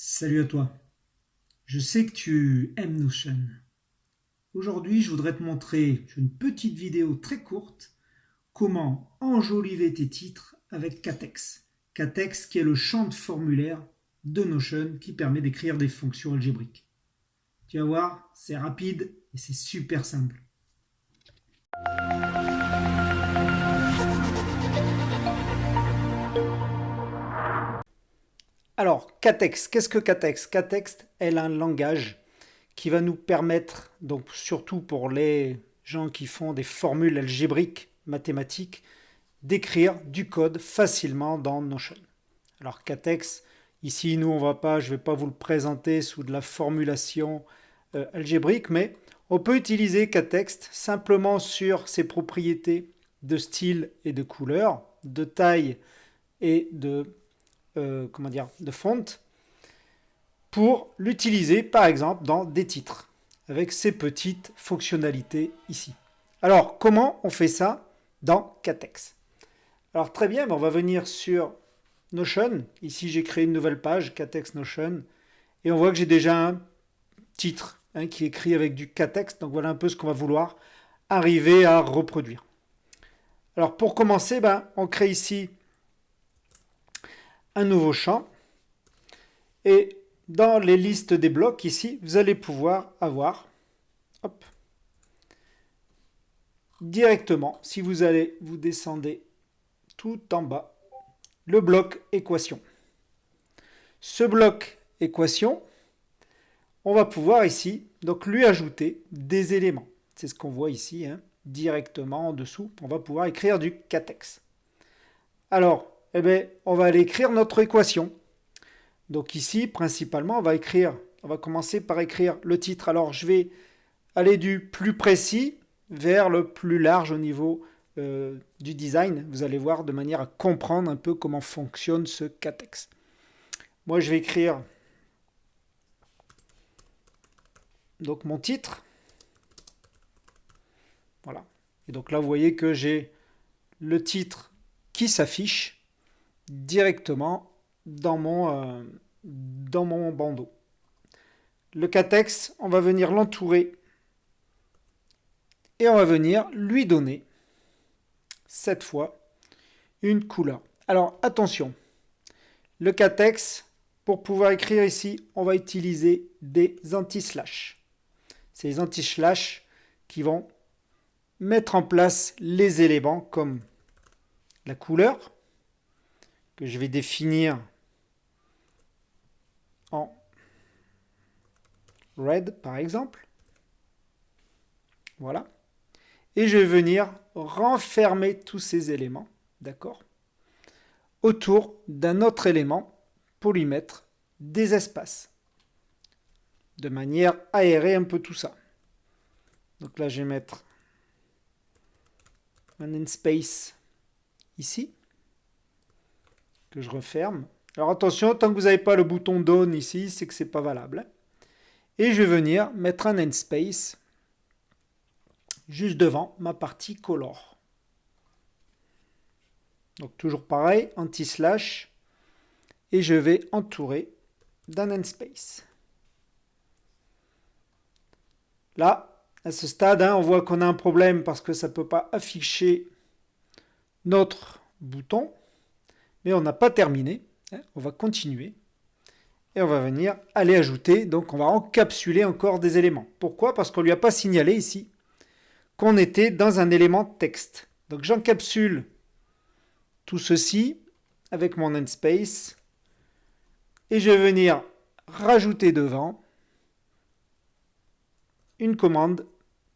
Salut à toi. Je sais que tu aimes Notion. Aujourd'hui, je voudrais te montrer une petite vidéo très courte comment enjoliver tes titres avec Catex. Catex qui est le champ de formulaire de Notion qui permet d'écrire des fonctions algébriques. Tu vas voir, c'est rapide et c'est super simple. Alors, Catex, qu'est-ce que Catex? Catex est un langage qui va nous permettre, donc surtout pour les gens qui font des formules algébriques, mathématiques, d'écrire du code facilement dans Notion. Alors Catex, ici nous je ne vais pas vous le présenter sous de la formulation algébrique, mais on peut utiliser Catex simplement sur ses propriétés de style et de couleur, de taille et de font, pour l'utiliser par exemple dans des titres, avec ces petites fonctionnalités ici. Alors comment on fait ça dans Catex? Alors très bien, on va venir sur Notion. Ici, j'ai créé une nouvelle page, Catex Notion. Et on voit que j'ai déjà un titre qui est écrit avec du Catex. Donc voilà un peu ce qu'on va vouloir arriver à reproduire. Alors pour commencer, on crée ici un nouveau champ. Et dans les listes des blocs, ici, vous allez pouvoir avoir directement, si vous descendez tout en bas, le bloc équation. Ce bloc équation, on va pouvoir ici donc lui ajouter des éléments. C'est ce qu'on voit ici, directement en dessous. On va pouvoir écrire du Catex. Alors, on va aller écrire notre équation. Donc ici, principalement, on va commencer par écrire le titre. Alors, je vais aller du plus précis vers le plus large au niveau du design. Vous allez voir de manière à comprendre un peu comment fonctionne ce Catex. Moi, je vais écrire donc mon titre. Voilà. Et donc là, vous voyez que j'ai le titre qui s'affiche directement dans mon bandeau. Le Catex, on va venir l'entourer et on va venir lui donner, cette fois, une couleur. Alors, attention, le Catex, pour pouvoir écrire ici, on va utiliser des anti-slash. C'est les anti-slash qui vont mettre en place les éléments comme la couleur, que je vais définir en red par exemple. Voilà. Et je vais venir renfermer tous ces éléments, d'accord, autour d'un autre élément pour lui mettre des espaces, de manière à aérer un peu tout ça. Donc là, je vais mettre un namespace ici, que je referme. Alors attention, tant que vous n'avez pas le bouton Down ici, c'est que ce n'est pas valable. Et je vais venir mettre un namespace juste devant ma partie color. Donc toujours pareil, anti-slash, et je vais entourer d'un namespace. Là, à ce stade, on voit qu'on a un problème parce que ça ne peut pas afficher notre bouton, mais on n'a pas terminé. On va continuer et on va venir aller ajouter, donc on va encapsuler encore des éléments. Pourquoi? Parce qu'on ne lui a pas signalé ici qu'on était dans un élément texte. Donc j'encapsule tout ceci avec mon namespace et je vais venir rajouter devant une commande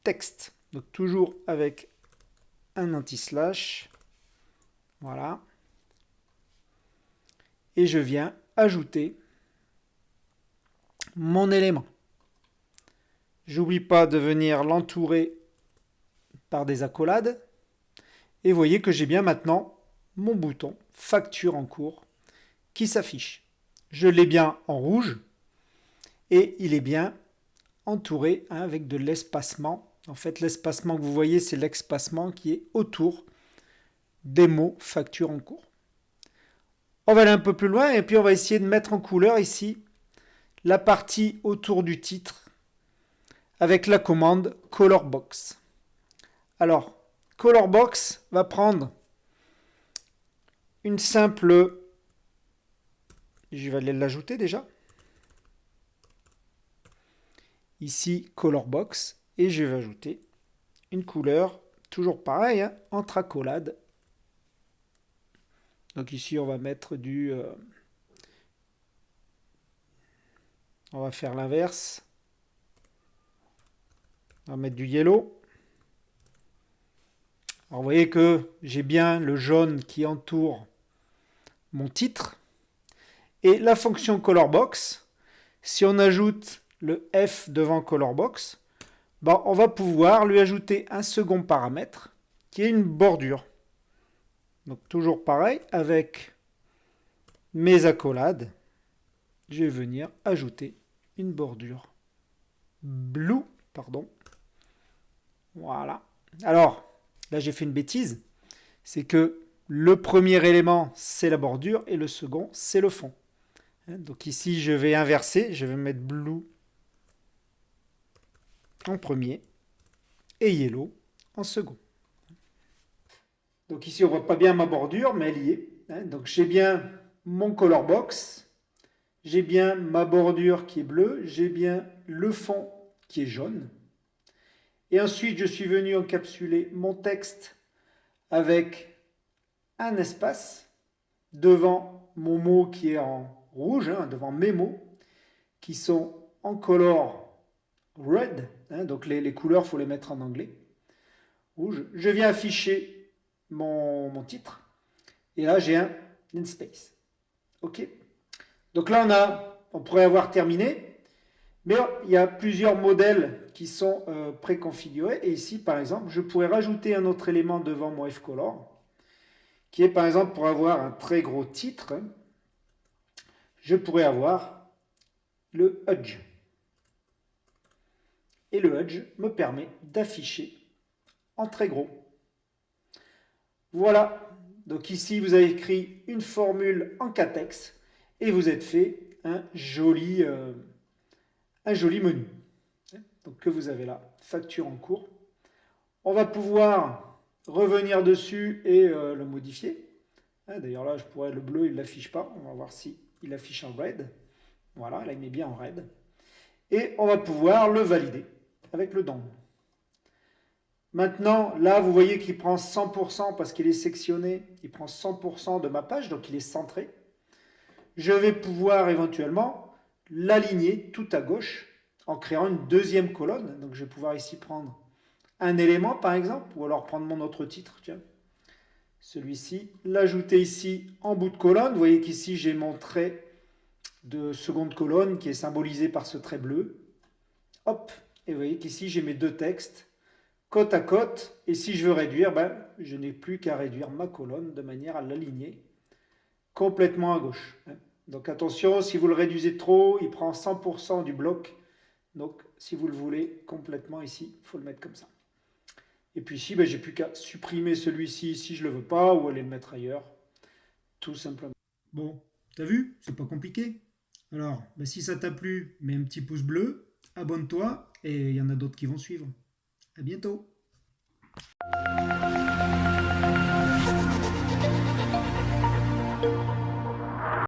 texte. Donc toujours avec un anti-slash. Voilà. Et je viens ajouter mon élément. J'oublie pas de venir l'entourer par des accolades. Et vous voyez que j'ai bien maintenant mon bouton facture en cours qui s'affiche. Je l'ai bien en rouge et il est bien entouré avec de l'espacement. En fait, l'espacement que vous voyez, c'est l'espacement qui est autour des mots facture en cours. On va aller un peu plus loin et puis on va essayer de mettre en couleur ici la partie autour du titre avec la commande Colorbox. Alors, Colorbox va prendre une simple... Je vais aller l'ajouter déjà. Ici, Colorbox. Et je vais ajouter une couleur, toujours pareil, hein, entre accolades. Donc ici, on va mettre du... on va faire l'inverse. On va mettre du yellow. Alors vous voyez que j'ai bien le jaune qui entoure mon titre. Et la fonction Colorbox, si on ajoute le F devant Colorbox, ben on va pouvoir lui ajouter un second paramètre qui est une bordure. Donc toujours pareil, avec mes accolades, je vais venir ajouter une bordure blue, pardon. Voilà. Alors, là j'ai fait une bêtise, c'est que le premier élément c'est la bordure et le second c'est le fond. Donc ici je vais inverser, je vais mettre blue en premier et yellow en second. Donc ici on ne voit pas bien ma bordure, mais elle y est. Donc j'ai bien mon color box, j'ai bien ma bordure qui est bleue, j'ai bien le fond qui est jaune. Et ensuite je suis venu encapsuler mon texte avec un espace devant mon mot qui est en rouge, devant mes mots qui sont en color red, donc les couleurs, il faut les mettre en anglais. Rouge. Je viens afficher mon titre. Et là, j'ai un namespace. OK. Donc là, on pourrait avoir terminé. Mais il y a plusieurs modèles qui sont préconfigurés. Et ici, par exemple, je pourrais rajouter un autre élément devant mon fcolor, qui est, par exemple, pour avoir un très gros titre, je pourrais avoir le Hudge. Et le Hudge me permet d'afficher en très gros. Voilà. Donc ici, vous avez écrit une formule en catex et vous êtes fait un joli menu. Donc que vous avez là, facture en cours. On va pouvoir revenir dessus et le modifier. D'ailleurs là, le bleu, il ne l'affiche pas. On va voir si il affiche en red. Voilà, là, il met bien en red. Et on va pouvoir le valider avec le done. Maintenant, là, vous voyez qu'il prend 100% parce qu'il est sectionné. Il prend 100% de ma page, donc il est centré. Je vais pouvoir éventuellement l'aligner tout à gauche en créant une deuxième colonne. Donc je vais pouvoir ici prendre un élément, par exemple, ou alors prendre mon autre titre, tiens, celui-ci, l'ajouter ici en bout de colonne. Vous voyez qu'ici, j'ai mon trait de seconde colonne qui est symbolisé par ce trait bleu. Hop, et vous voyez qu'ici, j'ai mes deux textes côte à côte, et si je veux réduire, je n'ai plus qu'à réduire ma colonne de manière à l'aligner complètement à gauche. Donc attention, si vous le réduisez trop, il prend 100% du bloc. Donc si vous le voulez complètement ici, il faut le mettre comme ça. Et puis ici, j'ai plus qu'à supprimer celui-ci si je ne le veux pas, ou aller le mettre ailleurs, tout simplement. Bon, t'as vu, c'est pas compliqué. Alors, si ça t'a plu, mets un petit pouce bleu, abonne-toi, et il y en a d'autres qui vont suivre. À bientôt.